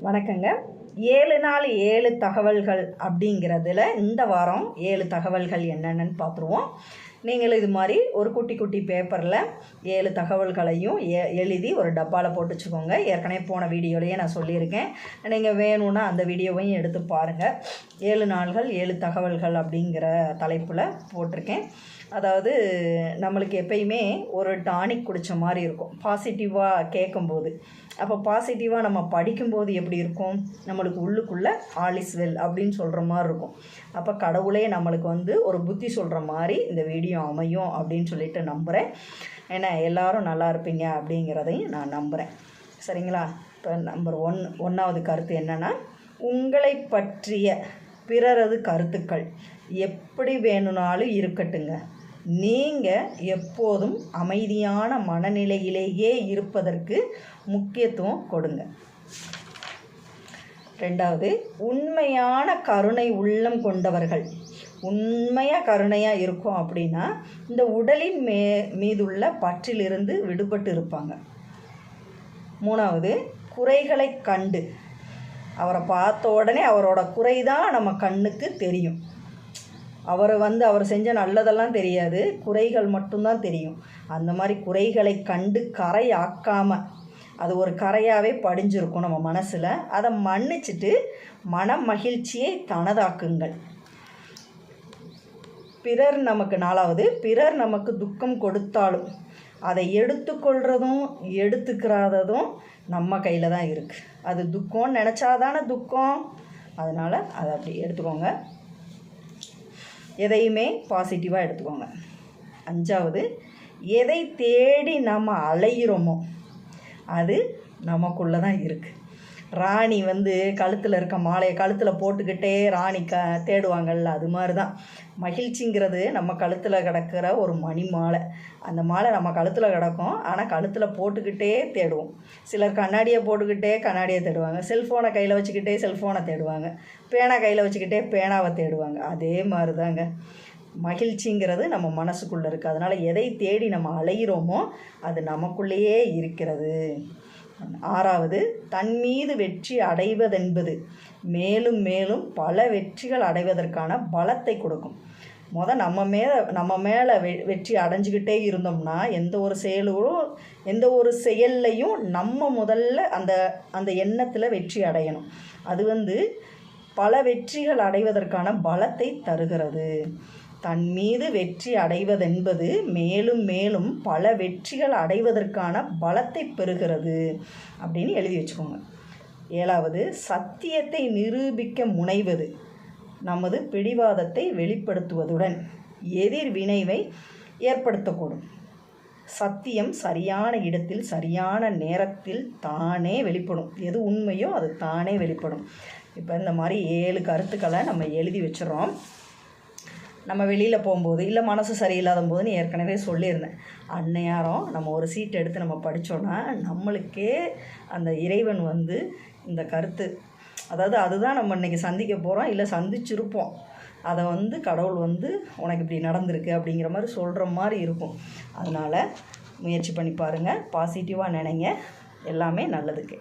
வணக்கங்க. 7 நாள் 7 தகவல்கள் அப்படிங்கிறதுல இந்த வாரம் 7 தகவல்கள் என்னென்னு பார்த்துருவோம். நீங்கள் இது மாதிரி ஒரு குட்டி குட்டி பேப்பரில் 7 தகவல்களையும் எழுதி ஒரு டப்பாவில் போட்டு வச்சுக்கோங்க. ஏற்கனவே போன வீடியோலையே நான் சொல்லியிருக்கேன். நீங்கள் வேணும்னா அந்த வீடியோவையும் எடுத்து பாருங்கள். 7 நாள்கள் 7 தகவல்கள் அப்படிங்கிற தலைப்பில் போட்டிருக்கேன். அதாவது நம்மளுக்கு எப்பயுமே ஒரு டானிக் குடித்த மாதிரி இருக்கும் பாசிட்டிவாக கேட்கும்போது. அப்போ பாசிட்டிவாக நம்ம படிக்கும்போது எப்படி இருக்கும், நம்மளுக்கு உள்ளுக்குள்ளே ஆல் இஸ் வெல் அப்படின்னு சொல்கிற மாதிரி இருக்கும். அப்போ கடவுளே நம்மளுக்கு ஒரு புத்தி சொல்கிற மாதிரி இந்த வீடியோ அமையும் அப்படின்னு சொல்லிட்டு நம்புகிறேன். ஏன்னா எல்லோரும் நல்லா இருப்பீங்க அப்படிங்கிறதையும் நான் நம்புகிறேன். சரிங்களா? இப்போ நம்பர் 1வது கருத்து என்னென்னா, உங்களை பற்றிய பிறரது கருத்துக்கள் எப்படி வேணும்னாலும் இருக்கட்டுங்க, நீங்கள் எப்போதும் அமைதியான மனநிலையிலேயே இருப்பதற்கு முக்கியத்துவம் கொடுங்க. 2வது, உண்மையான கருணை உள்ளம் கொண்டவர்கள். உண்மையாக கருணையாக இருக்கும் அப்படின்னா இந்த உடலின் மீதுள்ள பற்றிலிருந்து விடுபட்டு இருப்பாங்க. 3வது, குறைகளை கண்டு அவரை பார்த்த உடனே அவரோட குறை தான் நம்ம கண்ணுக்கு தெரியும். அவர் செஞ்ச நல்லதெல்லாம் தெரியாது, குறைகள் மட்டும்தான் தெரியும். அந்த மாதிரி குறைகளை கண்டு கரை ஆக்காமல், அது ஒரு கரையாகவே படிஞ்சிருக்கும் நம்ம மனசில். அதை மன்னிச்சுட்டு மன மகிழ்ச்சியை தனதாக்குங்கள். பிறர் நமக்கு துக்கம் கொடுத்தாலும் அதை எடுத்துக்கொள்கிறதும் எடுத்துக்கிறாததும் நம்ம கையில் தான் இருக்குது. அது துக்கம்னு நினச்சாதானே துக்கம், அதனால் அதை அப்படி எடுத்துக்கோங்க. எதையுமே பாசிட்டிவாக எடுத்துக்கோங்க. 5வது, எதை தேடி நம்ம அலைகிறோமோ அது நமக்குள்ளே தான் இருக்குது. ராணி கழுத்தில் இருக்க மாலையை கழுத்தில் போட்டுக்கிட்டே ராணி தேடுவாங்கள்ல, அது மாதிரி தான் மகிழ்ச்சிங்கிறது நம்ம கழுத்தில் கிடக்கிற ஒரு மணி மாலை. அந்த மாலை நம்ம கழுத்தில் கிடக்கும், ஆனால் கழுத்தில் போட்டுக்கிட்டே தேடுவோம். சிலர் கண்ணாடியை போட்டுக்கிட்டே கண்ணாடியை தேடுவாங்க, செல்ஃபோனை கையில் வச்சுக்கிட்டே செல்ஃபோனை தேடுவாங்க, பேனா கையில் வச்சுக்கிட்டே பேனாவை தேடுவாங்க. அதே மாதிரி தாங்க மகிழ்ச்சிங்கிறது நம்ம மனசுக்குள்ளே இருக்குது. அதனால் எதை தேடி நம்ம அலைகிறோமோ அது நமக்குள்ளேயே இருக்கிறது. 6வது, தன் மீது வெற்றி அடைவதென்பது மேலும் மேலும் பல வெற்றிகள் அடைவதற்கான பலத்தை கொடுக்கும். நம்ம மேலே வெற்றி அடைஞ்சிக்கிட்டே இருந்தோம்னா எந்த ஒரு செயல்லையும் நம்ம முதல்ல அந்த எண்ணத்தில் வெற்றி அடையணும். அது பல வெற்றிகள் அடைவதற்கான பலத்தை தருகிறது. தன் மீது வெற்றி அடைவதென்பது மேலும் மேலும் பல வெற்றிகள் அடைவதற்கான பலத்தை பெறுகிறது அப்படின்னு எழுதி வச்சுக்கோங்க. 7வது, சத்தியத்தை நிரூபிக்க முனைவது நமது பிடிவாதத்தை வெளிப்படுத்துவதுடன் எதிர்வினைவை ஏற்படுத்தக்கூடும். சத்தியம் சரியான இடத்தில் சரியான நேரத்தில் தானே வெளிப்படும். எது உண்மையோ அது தானே வெளிப்படும். இப்போ இந்த மாதிரி 7 கருத்துக்களை நம்ம எழுதி வச்சிடறோம். நம்ம வெளியில் போகும்போது இல்லை மனசு சரியில்லாத போதுன்னு ஏற்கனவே சொல்லியிருந்தேன். அந்நேரம் நம்ம ஒரு சீட் எடுத்து நம்ம படித்தோன்னா நம்மளுக்கே அந்த இறைவன் இந்த கருத்து, அதாவது அதுதான் நம்ம இன்றைக்கி சந்திக்க போகிறோம், இல்லை சந்திச்சிருப்போம், அதை கடவுள் உனக்கு இப்படி நடந்திருக்கு அப்படிங்கிற மாதிரி சொல்கிற மாதிரி இருக்கும். அதனால் முயற்சி பண்ணி பாருங்கள், பாசிட்டிவாக நினைங்க, எல்லாமே நல்லதுக்கு.